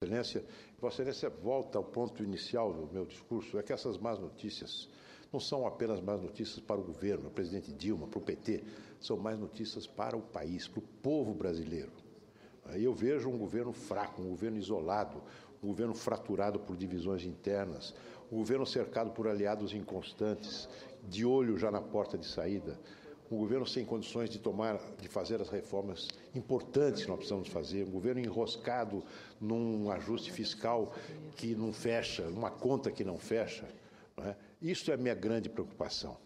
Excelência, Vossa Excelência volta ao ponto inicial do meu discurso, é que essas más notícias não são apenas más notícias para o governo, o presidente Dilma, para o PT, são más notícias para o país, para o povo brasileiro. Aí eu vejo um governo fraco, um governo isolado, um governo fraturado por divisões internas, um governo cercado por aliados inconstantes, de olho já na porta de saída, um governo sem condições de fazer as reformas importantes que nós precisamos fazer, um governo enroscado num ajuste fiscal que não fecha, uma conta que não fecha. Não é? Isso é a minha grande preocupação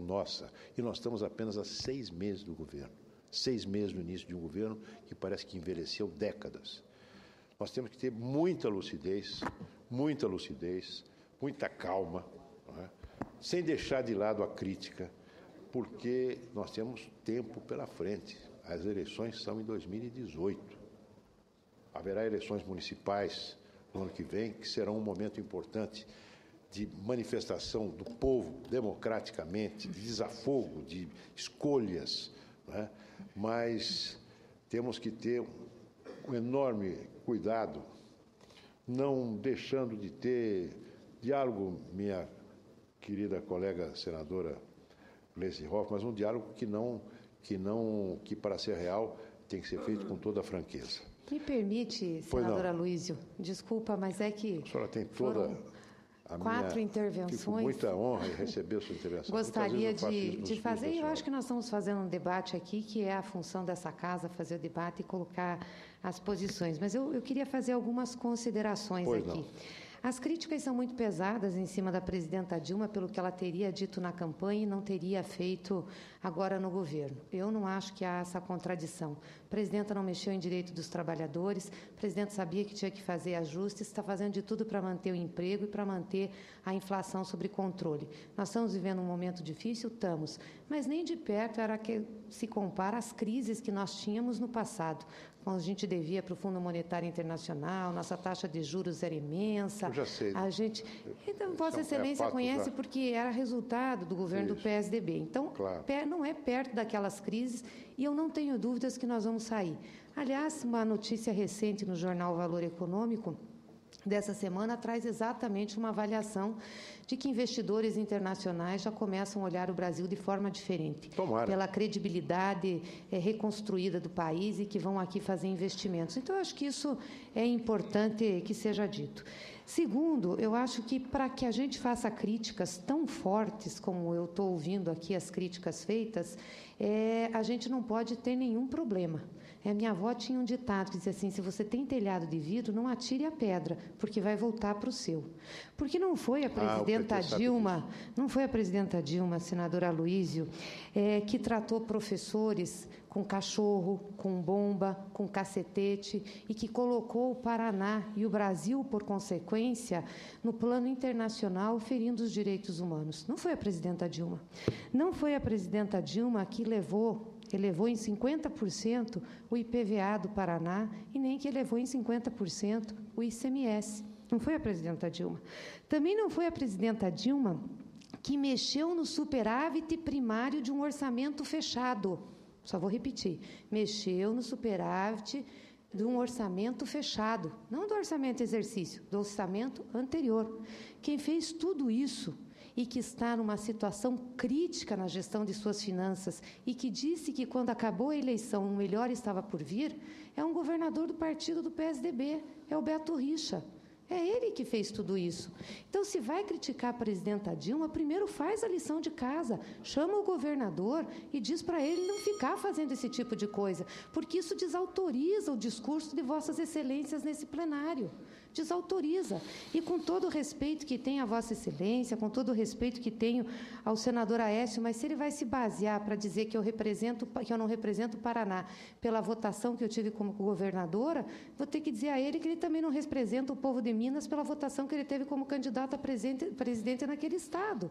nossa. E nós estamos apenas há 6 meses do governo, 6 meses no início de um governo que parece que envelheceu décadas. Nós temos que ter muita lucidez, muita calma, não é? Sem deixar de lado a crítica, porque nós temos tempo pela frente. As eleições são em 2018. Haverá eleições municipais no ano que vem, que serão um momento importante de manifestação do povo democraticamente, de desafogo, de escolhas, não é? Mas temos que ter um enorme cuidado, não deixando de ter diálogo, minha querida colega senadora Gleisi Hoffmann, mas um diálogo que para ser real tem que ser feito com toda a franqueza. Me permite, senadora Luísio, desculpa, mas é que a senhora tem toda a 4 intervenções. Fico com muita honra em receber a sua intervenção. Gostaria de fazer, e eu acho que nós estamos fazendo um debate aqui, que é a função dessa casa, fazer o debate e colocar as posições. Mas eu queria fazer algumas considerações aqui. Não. As críticas são muito pesadas em cima da presidenta Dilma pelo que ela teria dito na campanha e não teria feito agora no governo. Eu não acho que há essa contradição. A presidenta não mexeu em direito dos trabalhadores, a presidenta sabia que tinha que fazer ajustes, está fazendo de tudo para manter o emprego e para manter a inflação sob controle. Nós estamos vivendo um momento difícil? Estamos, mas nem de perto era que se compara às crises que nós tínhamos no passado, quando a gente devia para o Fundo Monetário Internacional, nossa taxa de juros era imensa. Eu já sei. Então, Vossa Excelência conhece porque era resultado do governo do PSDB. Então, claro, não é perto daquelas crises e eu não tenho dúvidas que nós vamos sair. Aliás, uma notícia recente no jornal Valor Econômico dessa semana traz exatamente uma avaliação de que investidores internacionais já começam a olhar o Brasil de forma diferente. Tomara. Pela credibilidade reconstruída do país e que vão aqui fazer investimentos. Então, eu acho que isso é importante que seja dito. Segundo, eu acho que para que a gente faça críticas tão fortes como eu estou ouvindo aqui as críticas feitas, a gente não pode ter nenhum problema. Minha avó tinha um ditado que dizia assim: se você tem telhado de vidro, não atire a pedra, porque vai voltar para o seu. Porque não foi a presidenta Dilma, senadora Luísio, que tratou professores com cachorro, com bomba, com cacetete, e que colocou o Paraná e o Brasil, por consequência, no plano internacional, ferindo os direitos humanos. Não foi a presidenta Dilma. Não foi a presidenta Dilma que elevou em 50% o IPVA do Paraná e nem que elevou em 50% o ICMS. Não foi a presidenta Dilma. Também não foi a presidenta Dilma que mexeu no superávit primário de um orçamento fechado. Só vou repetir. Mexeu no superávit de um orçamento fechado, não do orçamento exercício, do orçamento anterior. Quem fez tudo isso e que está numa situação crítica na gestão de suas finanças e que disse que, quando acabou a eleição, o melhor estava por vir, é um governador do partido do PSDB, é o Beto Richa. É ele que fez tudo isso. Então, se vai criticar a presidenta Dilma, primeiro faz a lição de casa, chama o governador e diz para ele não ficar fazendo esse tipo de coisa, porque isso desautoriza o discurso de Vossas Excelências nesse plenário. Desautoriza. E com todo o respeito que tenho a Vossa Excelência, com todo o respeito que tenho ao senador Aécio, mas se ele vai se basear para dizer que eu não represento o Paraná pela votação que eu tive como governadora, vou ter que dizer a ele que ele também não representa o povo de Minas pela votação que ele teve como candidato a presidente naquele estado.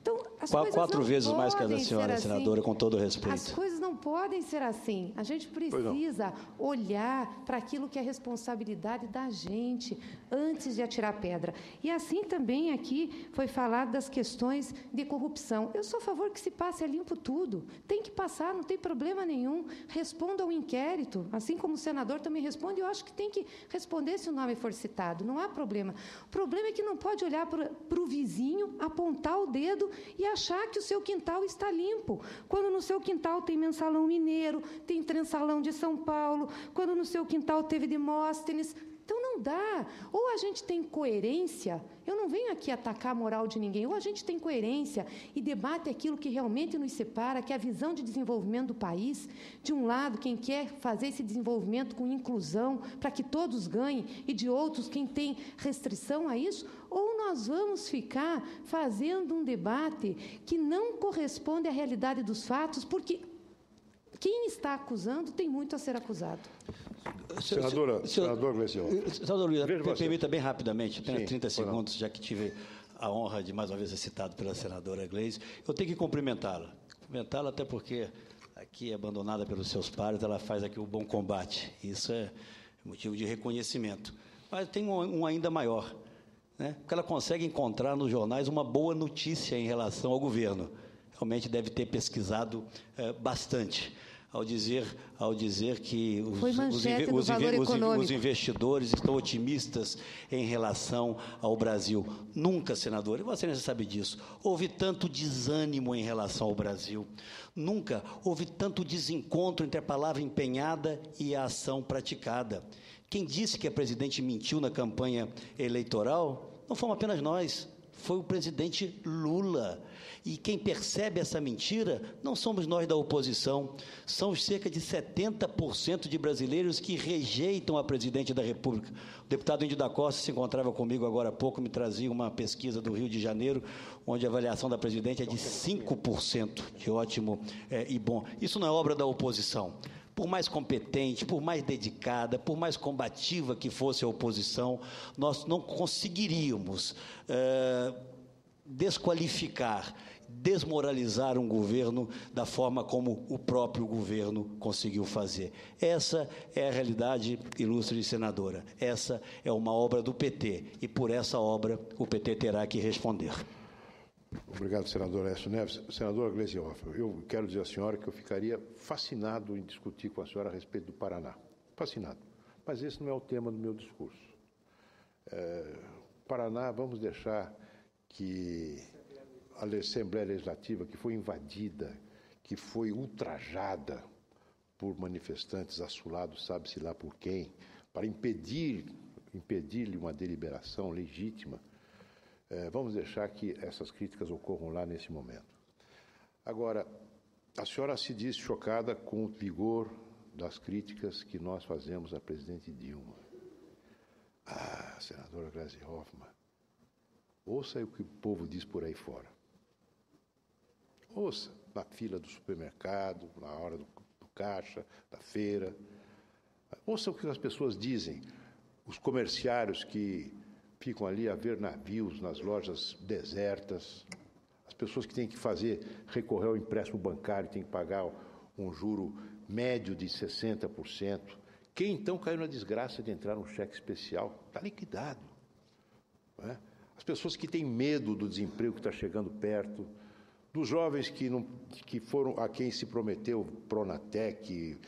Então, as coisas 4 não vezes mais que a da podem senhora, ser senadora, assim. com todo o respeito. As coisas não podem ser assim. A gente precisa olhar para aquilo que é responsabilidade da gente antes de atirar pedra. E assim também aqui foi falado das questões de corrupção. Eu sou a favor que se passe a limpo tudo. Tem que passar, não tem problema nenhum. Responda ao inquérito, assim como o senador também responde. Eu acho que tem que responder se o nome for citado. Não há problema. O problema é que não pode olhar para o vizinho, apontar o dedo e achar que o seu quintal está limpo. Quando no seu quintal tem Mensalão Mineiro, tem Transalão de São Paulo, quando no seu quintal teve Demóstenes. Então, não dá. Ou a gente tem coerência, eu não venho aqui atacar a moral de ninguém, ou a gente tem coerência e debate aquilo que realmente nos separa, que é a visão de desenvolvimento do país. De um lado, quem quer fazer esse desenvolvimento com inclusão, para que todos ganhem, e de outros, quem tem restrição a isso, ou nós vamos ficar fazendo um debate que não corresponde à realidade dos fatos, porque quem está acusando tem muito a ser acusado. Senador Gleisi. Senador Luiz, permita bem rapidamente, apenas 30 segundos, já que tive a honra de mais uma vez ser citado pela senadora Gleisi. Eu tenho que cumprimentá-la. Cumprimentá-la até porque aqui, abandonada pelos seus pares, ela faz aqui o bom combate. Isso é motivo de reconhecimento. Mas tem um ainda maior, né? Porque ela consegue encontrar nos jornais uma boa notícia em relação ao governo. Realmente deve ter pesquisado bastante ao dizer que os investidores estão otimistas em relação ao Brasil. Nunca, senador, e você sabe disso, houve tanto desânimo em relação ao Brasil. Nunca houve tanto desencontro entre a palavra empenhada e a ação praticada. Quem disse que a presidente mentiu na campanha eleitoral não fomos apenas nós, foi o presidente Lula. E quem percebe essa mentira não somos nós da oposição, são os cerca de 70% de brasileiros que rejeitam a presidente da República. O deputado Índio da Costa se encontrava comigo agora há pouco, me trazia uma pesquisa do Rio de Janeiro, onde a avaliação da presidente é de 5%, de ótimo e bom. Isso não é obra da oposição. Por mais competente, por mais dedicada, por mais combativa que fosse a oposição, nós não conseguiríamos desqualificar, desmoralizar um governo da forma como o próprio governo conseguiu fazer. Essa é a realidade, ilustre senadora. Essa é uma obra do PT e por essa obra o PT terá que responder. Obrigado, senador Aécio Neves. Senadora Gleisi Hoffmann, eu quero dizer à senhora que eu ficaria fascinado em discutir com a senhora a respeito do Paraná. Fascinado. Mas esse não é o tema do meu discurso. Paraná, vamos deixar que a Assembleia Legislativa, que foi invadida, que foi ultrajada por manifestantes assolados, sabe-se lá por quem, para impedir-lhe uma deliberação legítima, vamos deixar que essas críticas ocorram lá nesse momento. Agora, a senhora se diz chocada com o vigor das críticas que nós fazemos à presidente Dilma. Senadora Gleisi Hoffmann, ouça o que o povo diz por aí fora. Ouça, na fila do supermercado, na hora do caixa, da feira. Ouça o que as pessoas dizem, os comerciários que ficam ali a ver navios nas lojas desertas, as pessoas que têm que recorrer ao empréstimo bancário, têm que pagar um juro médio de 60%. Quem então caiu na desgraça de entrar no cheque especial está liquidado. Não é? As pessoas que têm medo do desemprego que está chegando perto, dos jovens que foram a quem se prometeu Pronatec,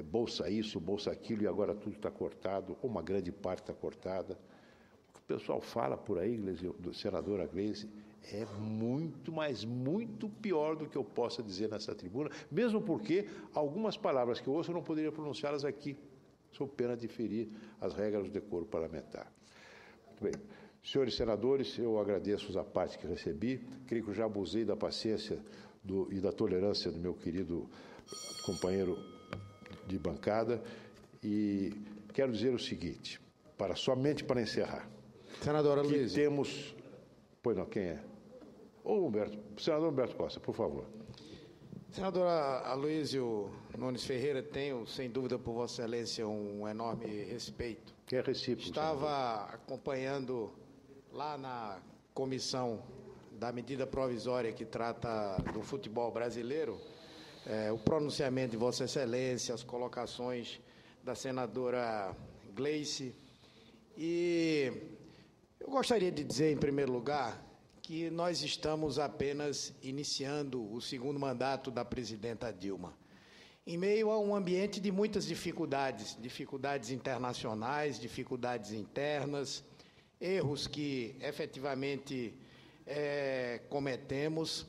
bolsa isso, bolsa aquilo, e agora tudo está cortado, ou uma grande parte está cortada. O que o pessoal fala por aí, senadora Gleisi, é muito, mas muito pior do que eu possa dizer nessa tribuna, mesmo porque algumas palavras que eu ouço eu não poderia pronunciá-las aqui, sob pena de ferir as regras do decoro parlamentar. Muito bem. Senhores senadores, eu agradeço a parte que recebi. Creio que eu já abusei da paciência e da tolerância do meu querido companheiro de bancada. E quero dizer o seguinte, somente para encerrar. Senadora Luiz. Temos... Pois não, quem é? Senador Humberto Costa, por favor. Senadora Aloísio Nunes Ferreira, tenho, sem dúvida, por Vossa Excelência, um enorme respeito. Que é recíproco. Estava acompanhando lá na comissão da medida provisória que trata do futebol brasileiro o pronunciamento de Vossa Excelência, as colocações da senadora Gleice. E eu gostaria de dizer, em primeiro lugar, que nós estamos apenas iniciando o segundo mandato da presidenta Dilma, em meio a um ambiente de muitas dificuldades, dificuldades internacionais, dificuldades internas, erros que efetivamente cometemos,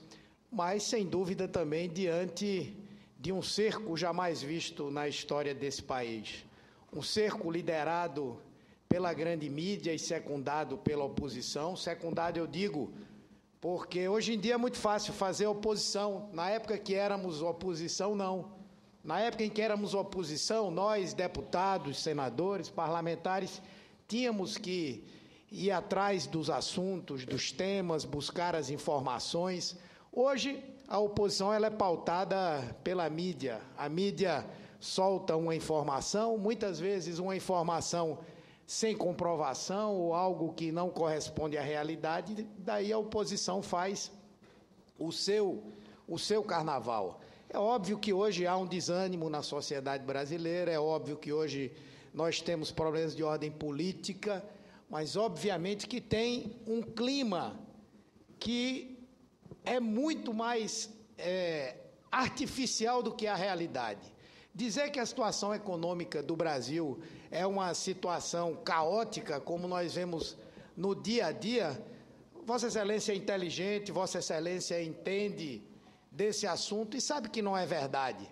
mas, sem dúvida, também diante de um cerco jamais visto na história desse país. Um cerco liderado pela grande mídia e secundado pela oposição. Secundado, eu digo, porque hoje em dia é muito fácil fazer oposição. Na época que éramos oposição, não. Na época em que éramos oposição, nós, deputados, senadores, parlamentares, tínhamos que ir atrás dos assuntos, dos temas, buscar as informações. Hoje, a oposição ela é pautada pela mídia. A mídia solta uma informação, muitas vezes uma informação sem comprovação ou algo que não corresponde à realidade, daí a oposição faz o seu carnaval. É óbvio que hoje há um desânimo na sociedade brasileira, é óbvio que hoje nós temos problemas de ordem política, mas obviamente que tem um clima que é muito mais artificial do que a realidade. Dizer que a situação econômica do Brasil é uma situação caótica, como nós vemos no dia a dia, Vossa Excelência é inteligente, Vossa Excelência entende desse assunto e sabe que não é verdade.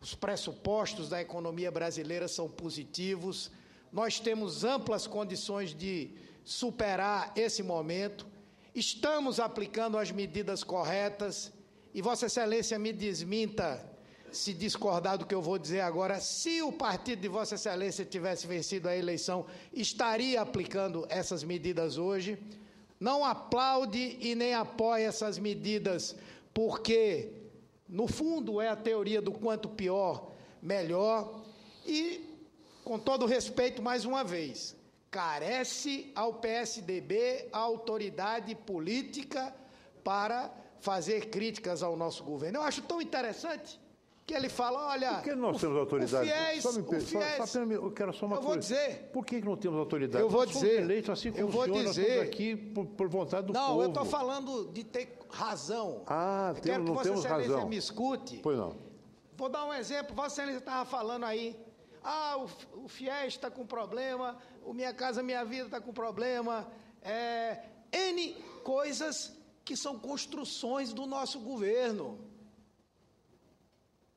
Os pressupostos da economia brasileira são positivos, nós temos amplas condições de superar esse momento, estamos aplicando as medidas corretas e Vossa Excelência me desminta se discordar do que eu vou dizer agora. Se o partido de Vossa Excelência tivesse vencido a eleição, estaria aplicando essas medidas hoje. Não aplaude e nem apoia essas medidas, porque, no fundo, é a teoria do quanto pior, melhor. E, com todo respeito, mais uma vez, carece ao PSDB a autoridade política para fazer críticas ao nosso governo. Eu acho tão interessante que ele fala, olha... Por que nós temos autoridade? Eu quero só uma coisa. Eu vou dizer... Por que não temos autoridade? Eu vou dizer... Eleitos, assim como eu vou senhor, dizer... nós estamos aqui por vontade do povo. Não, eu estou falando de ter razão. Não quero que Vossa Excelência razão. Me escute. Pois não. Vou dar um exemplo. Vossa Excelência estava falando aí, o FIES está com problema, o Minha Casa Minha Vida está com problema, N coisas que são construções do nosso governo.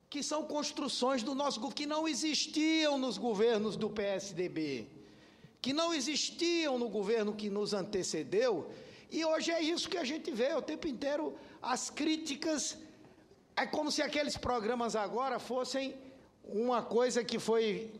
Que são construções do nosso governo, que não existiam nos governos do PSDB, que não existiam no governo que nos antecedeu, e hoje é isso que a gente vê o tempo inteiro, as críticas, é como se aqueles programas agora fossem uma coisa que foi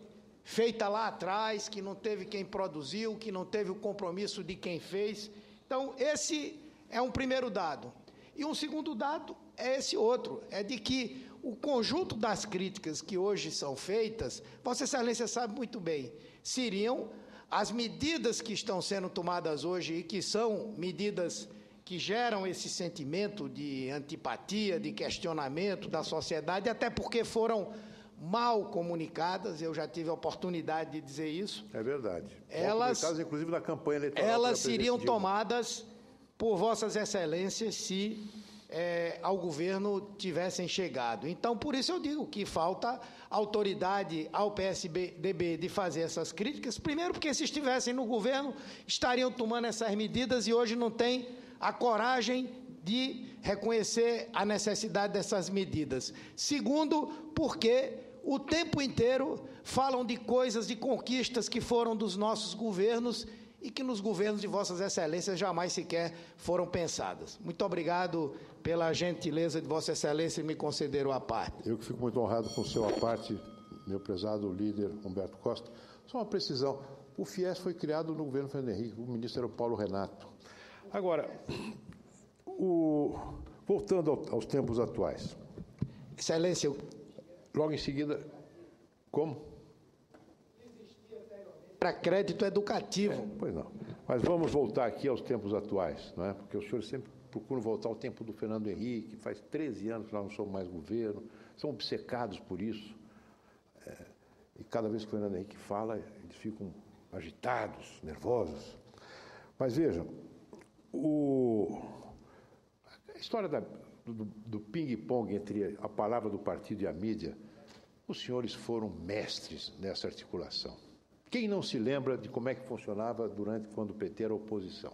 feita lá atrás, que não teve quem produziu, que não teve o compromisso de quem fez. Então, esse é um primeiro dado. E um segundo dado é esse outro, é de que o conjunto das críticas que hoje são feitas, Vossa Excelência sabe muito bem, seriam as medidas que estão sendo tomadas hoje e que são medidas que geram esse sentimento de antipatia, de questionamento da sociedade, até porque foram mal comunicadas, eu já tive a oportunidade de dizer isso. É verdade. Elas, inclusive na campanha eleitoral. Elas seriam tomadas por Vossas Excelências se ao governo tivessem chegado. Então, por isso eu digo que falta autoridade ao PSDB de fazer essas críticas, primeiro porque se estivessem no governo, estariam tomando essas medidas e hoje não tem a coragem de reconhecer a necessidade dessas medidas. Segundo, porque o tempo inteiro falam de coisas, de conquistas que foram dos nossos governos e que nos governos de Vossas Excelências jamais sequer foram pensadas. Muito obrigado pela gentileza de Vossa Excelência em me conceder a parte. Eu que fico muito honrado com o seu a parte, meu prezado líder Humberto Costa. Só uma precisão, o FIES foi criado no governo Fernando Henrique, o ministro era o Paulo Renato. Agora, voltando aos tempos atuais. Excelência, logo em seguida, como? Para crédito educativo. Pois não. Mas vamos voltar aqui aos tempos atuais, não é? Porque os senhores sempre procuram voltar ao tempo do Fernando Henrique, faz 13 anos que nós não somos mais governo, são obcecados por isso. E cada vez que o Fernando Henrique fala, eles ficam agitados, nervosos. Mas vejam, a história do ping-pong entre a palavra do partido e a mídia, os senhores foram mestres nessa articulação. Quem não se lembra de como é que funcionava quando o PT era oposição?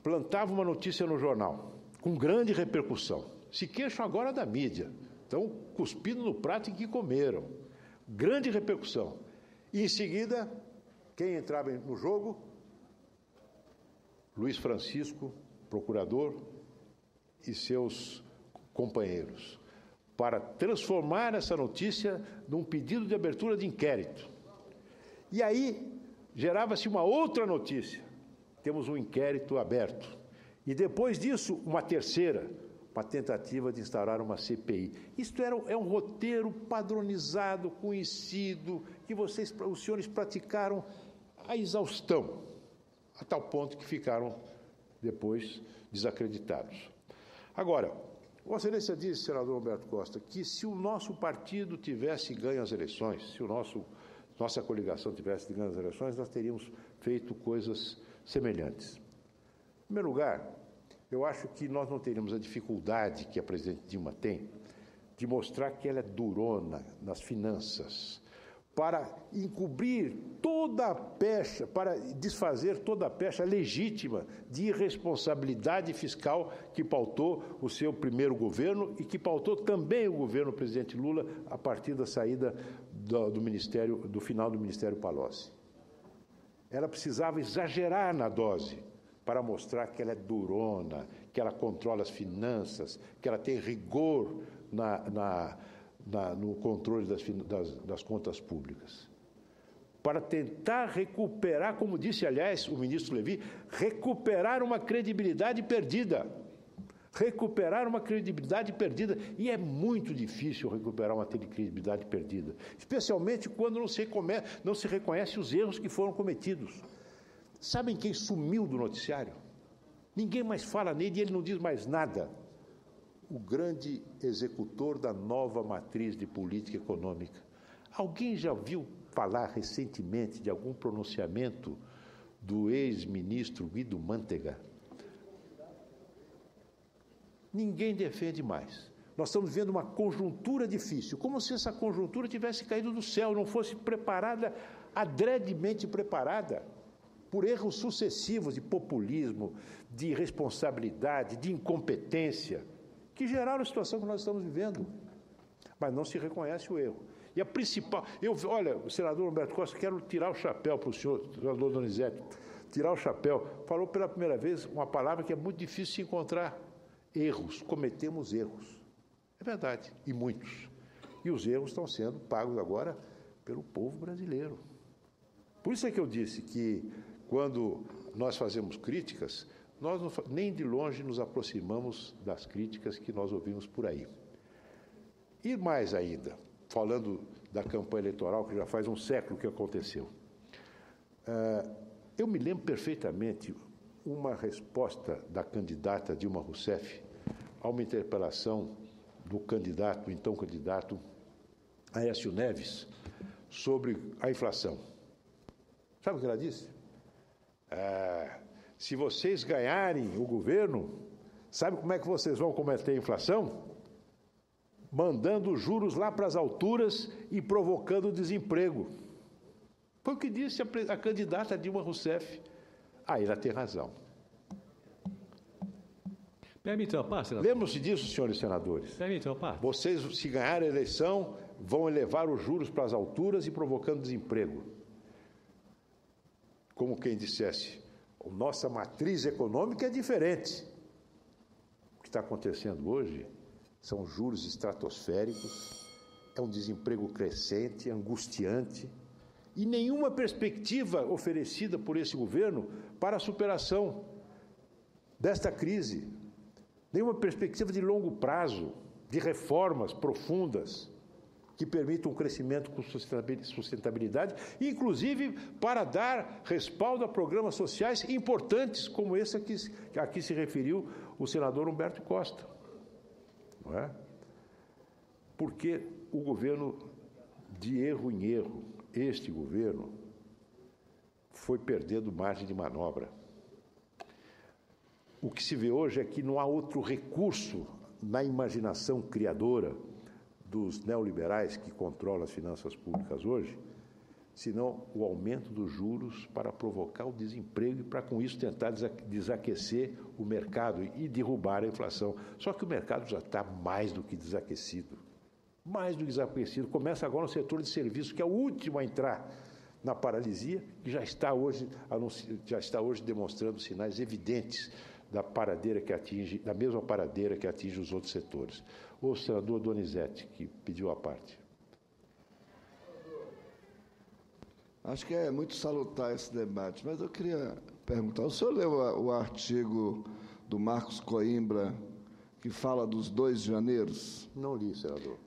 Plantava uma notícia no jornal, com grande repercussão. Se queixam agora da mídia. Estão cuspindo no prato em que comeram. Grande repercussão. E, em seguida, quem entrava no jogo? Luiz Francisco, procurador, e seus companheiros, para transformar essa notícia num pedido de abertura de inquérito. E aí, gerava-se uma outra notícia. Temos um inquérito aberto. E, depois disso, uma terceira, uma tentativa de instaurar uma CPI. Isto é um roteiro padronizado, conhecido, que os senhores praticaram à exaustão, a tal ponto que ficaram depois desacreditados. Agora, Vossa Excelência disse, senador Humberto Costa, que se o nosso partido tivesse ganho as eleições, se nossa coligação tivesse ganho as eleições, nós teríamos feito coisas semelhantes. Em primeiro lugar, eu acho que nós não teríamos a dificuldade que a presidente Dilma tem de mostrar que ela é durona nas finanças, para encobrir toda a pecha, para desfazer toda a pecha legítima de irresponsabilidade fiscal que pautou o seu primeiro governo e que pautou também o governo do presidente Lula a partir da saída do final do Ministério Palocci. Ela precisava exagerar na dose para mostrar que ela é durona, que ela controla as finanças, que ela tem rigor no controle das contas públicas. Para tentar recuperar, como disse, aliás, o ministro Levi, recuperar uma credibilidade perdida. Recuperar uma credibilidade perdida. E é muito difícil recuperar uma credibilidade perdida, especialmente quando não se reconhece os erros que foram cometidos. Sabem quem sumiu do noticiário? Ninguém mais fala nele e ele não diz mais nada. O grande executor da nova matriz de política econômica. Alguém já ouviu falar recentemente de algum pronunciamento do ex-ministro Guido Mantega? Ninguém defende mais. Nós estamos vivendo uma conjuntura difícil, como se essa conjuntura tivesse caído do céu, não fosse preparada, adredemente preparada, por erros sucessivos de populismo, de irresponsabilidade, de incompetência, que geraram a situação que nós estamos vivendo. Mas não se reconhece o erro. E a principal... Olha, o senador Humberto Costa, quero tirar o chapéu para o senador Donizete, tirar o chapéu. Falou pela primeira vez uma palavra que é muito difícil de encontrar. Erros. Cometemos erros. É verdade. E muitos. E os erros estão sendo pagos agora pelo povo brasileiro. Por isso é que eu disse que, quando nós fazemos críticas, nós nem de longe nos aproximamos das críticas que nós ouvimos por aí. E mais ainda, falando da campanha eleitoral, que já faz um século que aconteceu, eu me lembro perfeitamente uma resposta da candidata Dilma Rousseff a uma interpelação do então candidato Aécio Neves sobre a inflação. Sabe o que ela disse? Se vocês ganharem o governo, sabe como é que vocês vão combater a inflação? Mandando os juros lá para as alturas e provocando desemprego. Foi o que disse a candidata Dilma Rousseff. Aí ela tem razão. Permite uma parte, senador? Lembram-se disso, senhores senadores? Permite uma parte? Vocês, se ganharem a eleição, vão elevar os juros para as alturas e provocando desemprego. Como quem dissesse, nossa matriz econômica é diferente. O que está acontecendo hoje são juros estratosféricos, é um desemprego crescente, angustiante, e nenhuma perspectiva oferecida por esse governo para a superação desta crise. Nenhuma perspectiva de longo prazo, de reformas profundas que permitam um crescimento com sustentabilidade, inclusive para dar respaldo a programas sociais importantes, como esse a que se referiu o senador Humberto Costa. Não é? Porque o governo, de erro em erro, este governo foi perdendo margem de manobra. O que se vê hoje é que não há outro recurso na imaginação criadora dos neoliberais que controlam as finanças públicas hoje, senão o aumento dos juros para provocar o desemprego e para, com isso, tentar desaquecer o mercado e derrubar a inflação. Só que o mercado já está mais do que desaquecido. Mais do que desaquecido. Começa agora no setor de serviços, que é o último a entrar na paralisia, que já está hoje demonstrando sinais evidentes da mesma paradeira que atinge os outros setores. O senador Donizete, que pediu a parte. Acho que é muito salutar esse debate, mas eu queria perguntar, o senhor leu o artigo do Marcos Coimbra, que fala dos 2 janeiros? Não li, senador.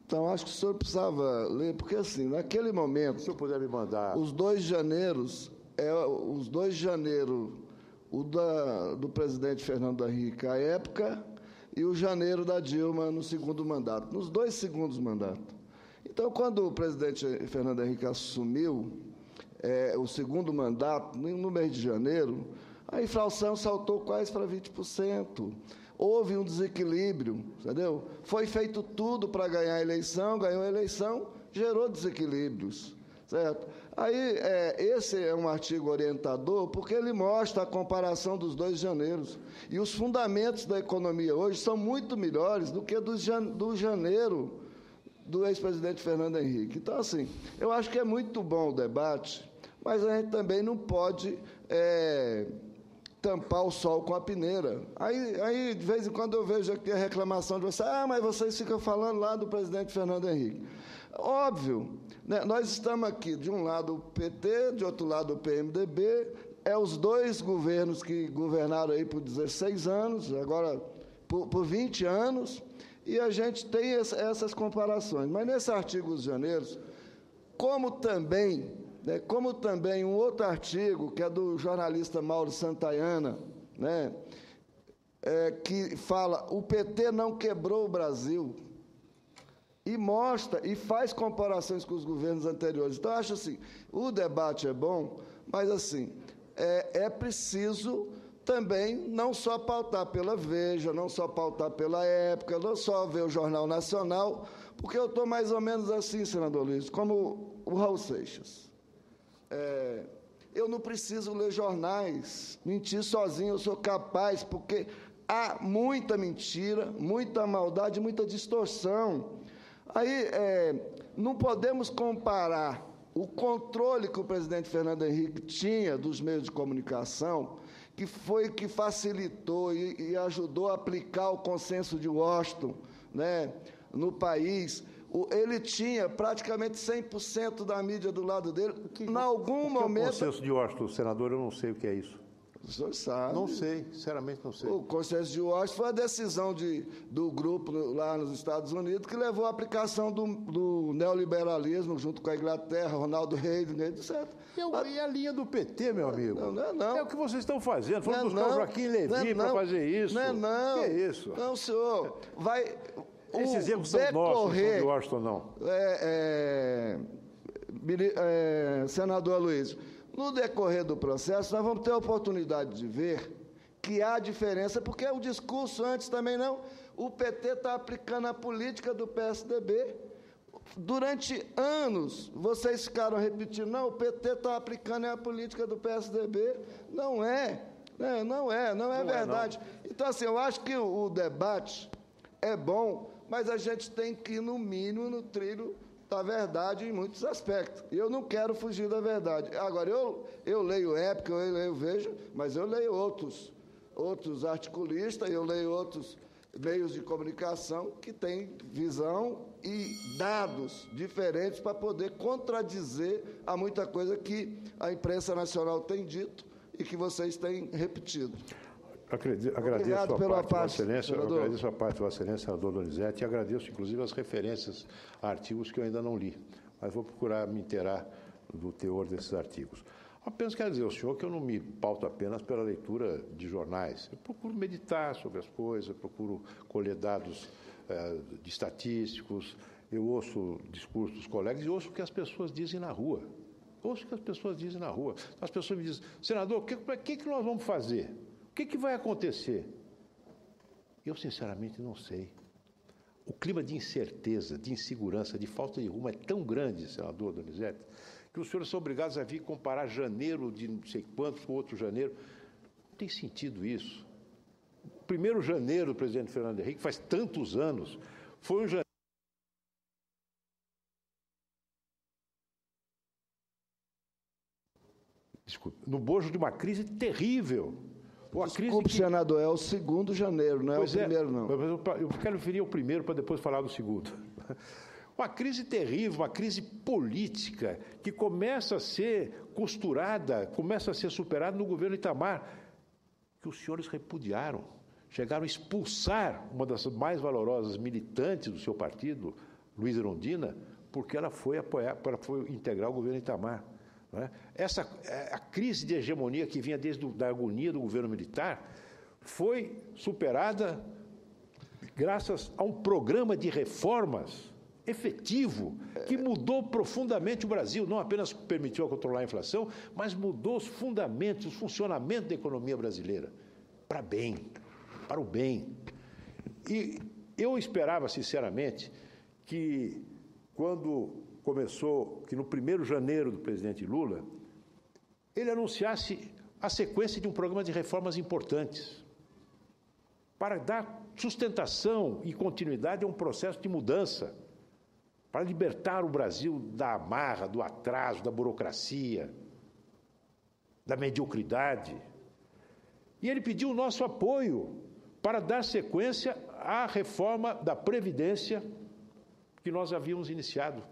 Então, acho que o senhor precisava ler, porque, assim, naquele momento... Se o senhor puder me mandar... Os 2 janeiros, o do presidente Fernando Henrique à época e o janeiro da Dilma no segundo mandato, nos 2 segundos mandatos. Então, quando o presidente Fernando Henrique assumiu o segundo mandato, no mês de janeiro, a inflação saltou quase para 20%. Houve um desequilíbrio, entendeu? Foi feito tudo para ganhar a eleição, ganhou a eleição, gerou desequilíbrios, certo? Aí, esse é um artigo orientador, porque ele mostra a comparação dos 2 janeiros. E os fundamentos da economia hoje são muito melhores do que do janeiro do ex-presidente Fernando Henrique. Então, assim, eu acho que é muito bom o debate, mas a gente também não pode tampar o sol com a peneira. Aí, de vez em quando, eu vejo aqui a reclamação de vocês, mas vocês ficam falando lá do presidente Fernando Henrique. Óbvio, né? Nós estamos aqui, de um lado o PT, de outro lado o PMDB, os 2 governos que governaram aí por 16 anos, agora por 20 anos, e a gente tem essas comparações. Mas nesse artigo dos janeiros, como também um outro artigo, que é do jornalista Mauro Santayana, né, que fala, o PT não quebrou o Brasil, e mostra, e faz comparações com os governos anteriores. Então, acho assim, o debate é bom, mas, assim, é preciso também não só pautar pela Veja, não só pautar pela Época, não só ver o Jornal Nacional, porque eu estou mais ou menos assim, senador Luiz, como o Raul Seixas. Eu não preciso ler jornais, mentir sozinho, eu sou capaz, porque há muita mentira, muita maldade, muita distorção. Aí, não podemos comparar o controle que o presidente Fernando Henrique tinha dos meios de comunicação, que foi que facilitou e ajudou a aplicar o consenso de Washington, né, no país. Ele tinha praticamente 100% da mídia do lado dele. Em algum momento... O consenso de Washington, senador, eu não sei o que é isso. O senhor sabe. Não sei, sinceramente não sei. O consenso de Washington foi a decisão do grupo lá nos Estados Unidos que levou à aplicação do neoliberalismo junto com a Inglaterra, Ronaldo Reagan, etc. E a linha do PT, meu amigo? Não. É o que vocês estão fazendo. Foram buscar o Joaquim Levy para fazer isso. Não. Que é isso? Não, senhor. Esses erros são nossos, não de Washington, não. Senador Luiz, no decorrer do processo, nós vamos ter a oportunidade de ver que há diferença, porque o discurso antes também não. O PT está aplicando a política do PSDB. Durante anos, vocês ficaram repetindo, não, o PT está aplicando a política do PSDB. Não é verdade. Então, assim, eu acho que o debate é bom, mas a gente tem que ir, no mínimo, no trilho da verdade em muitos aspectos. E eu não quero fugir da verdade. Agora, eu leio Época, eu leio Veja, mas eu leio outros articulistas, eu leio outros meios de comunicação que têm visão e dados diferentes para poder contradizer a muita coisa que a imprensa nacional tem dito e que vocês têm repetido. Agradeço a parte, Vossa Excelência, senador Donizete, e agradeço, inclusive, as referências a artigos que eu ainda não li, mas vou procurar me inteirar do teor desses artigos. Apenas quero dizer ao senhor que eu não me pauto apenas pela leitura de jornais. Eu procuro meditar sobre as coisas, procuro colher dados de estatísticos, eu ouço discursos dos colegas e ouço o que as pessoas dizem na rua. Ouço o que as pessoas dizem na rua. As pessoas me dizem, senador, o que nós vamos fazer? O que vai acontecer? Eu, sinceramente, não sei. O clima de incerteza, de insegurança, de falta de rumo é tão grande, senador Donizete, que os senhores são obrigados a vir comparar janeiro de não sei quantos com outro janeiro. Não tem sentido isso. O 1º de janeiro do presidente Fernando Henrique, faz tantos anos, foi um janeiro. Desculpe, no bojo de uma crise terrível. Desculpe, senador, é o 2º de janeiro, não é o primeiro, não. Eu quero referir ao primeiro para depois falar do segundo. Uma crise terrível, uma crise política que começa a ser costurada, começa a ser superada no governo Itamar, que os senhores repudiaram. Chegaram a expulsar uma das mais valorosas militantes do seu partido, Luísa Erundina, porque ela foi integrar o governo Itamar. A crise de hegemonia que vinha desde a agonia do governo militar foi superada graças a um programa de reformas efetivo que mudou profundamente o Brasil. Não apenas permitiu controlar a inflação, mas mudou os fundamentos, o funcionamento da economia brasileira para bem, para o bem. E eu esperava, sinceramente, que quando começou, que no 1º de janeiro do presidente Lula, ele anunciasse a sequência de um programa de reformas importantes para dar sustentação e continuidade a um processo de mudança, para libertar o Brasil da amarra, do atraso, da burocracia, da mediocridade. E ele pediu o nosso apoio para dar sequência à reforma da Previdência que nós havíamos iniciado.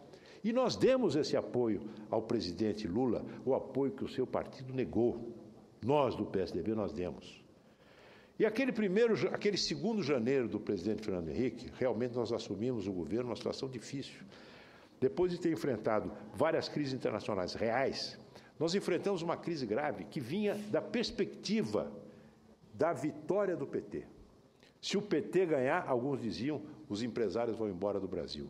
E nós demos esse apoio ao presidente Lula, o apoio que o seu partido negou. Nós, do PSDB, nós demos. E aquele 2º de janeiro do presidente Fernando Henrique, realmente nós assumimos o governo numa situação difícil. Depois de ter enfrentado várias crises internacionais reais, nós enfrentamos uma crise grave que vinha da perspectiva da vitória do PT. Se o PT ganhar, alguns diziam, os empresários vão embora do Brasil.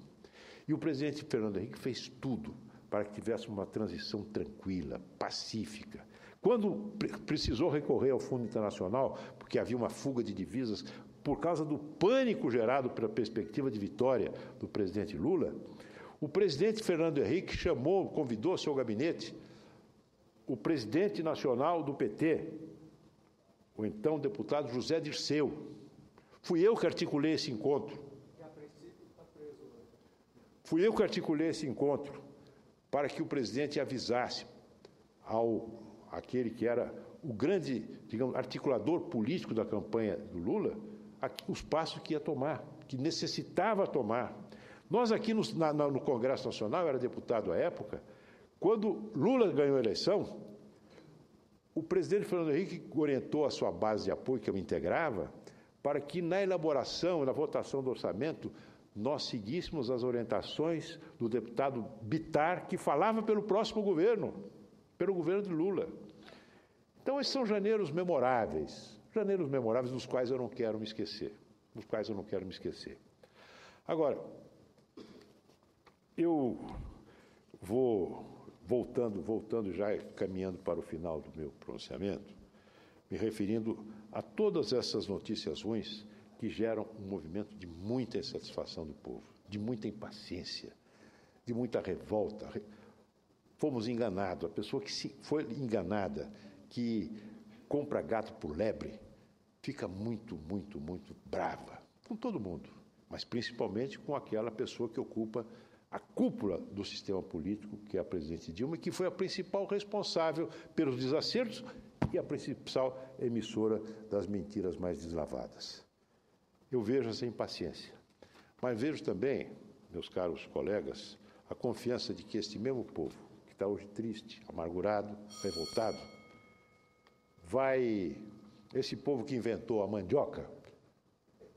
E o presidente Fernando Henrique fez tudo para que tivéssemos uma transição tranquila, pacífica. Quando precisou recorrer ao Fundo Internacional, porque havia uma fuga de divisas, por causa do pânico gerado pela perspectiva de vitória do presidente Lula, o presidente Fernando Henrique convidou ao seu gabinete o presidente nacional do PT, o então deputado José Dirceu. Fui eu que articulei esse encontro. Fui eu que articulei esse encontro para que o presidente avisasse aquele que era o grande, digamos, articulador político da campanha do Lula, os passos que ia tomar, que necessitava tomar. Nós aqui no Congresso Nacional, eu era deputado à época, quando Lula ganhou a eleição, o presidente Fernando Henrique orientou a sua base de apoio, que eu integrava, para que na elaboração e na votação do orçamento nós seguíssemos as orientações do deputado Bittar, que falava pelo próximo governo, pelo governo de Lula. Então, esses são janeiros memoráveis dos quais eu não quero me esquecer, Agora, eu vou voltando já, caminhando para o final do meu pronunciamento, me referindo a todas essas notícias ruins que geram um movimento de muita insatisfação do povo, de muita impaciência, de muita revolta. Fomos enganados. A pessoa que foi enganada, que compra gato por lebre, fica muito, muito, muito brava com todo mundo, mas principalmente com aquela pessoa que ocupa a cúpula do sistema político, que é a presidente Dilma, que foi a principal responsável pelos desacertos e a principal emissora das mentiras mais deslavadas. Eu vejo essa impaciência, mas vejo também, meus caros colegas, a confiança de que este mesmo povo, que está hoje triste, amargurado, revoltado, esse povo que inventou a mandioca,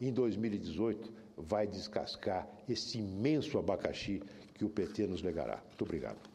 em 2018, vai descascar esse imenso abacaxi que o PT nos legará. Muito obrigado.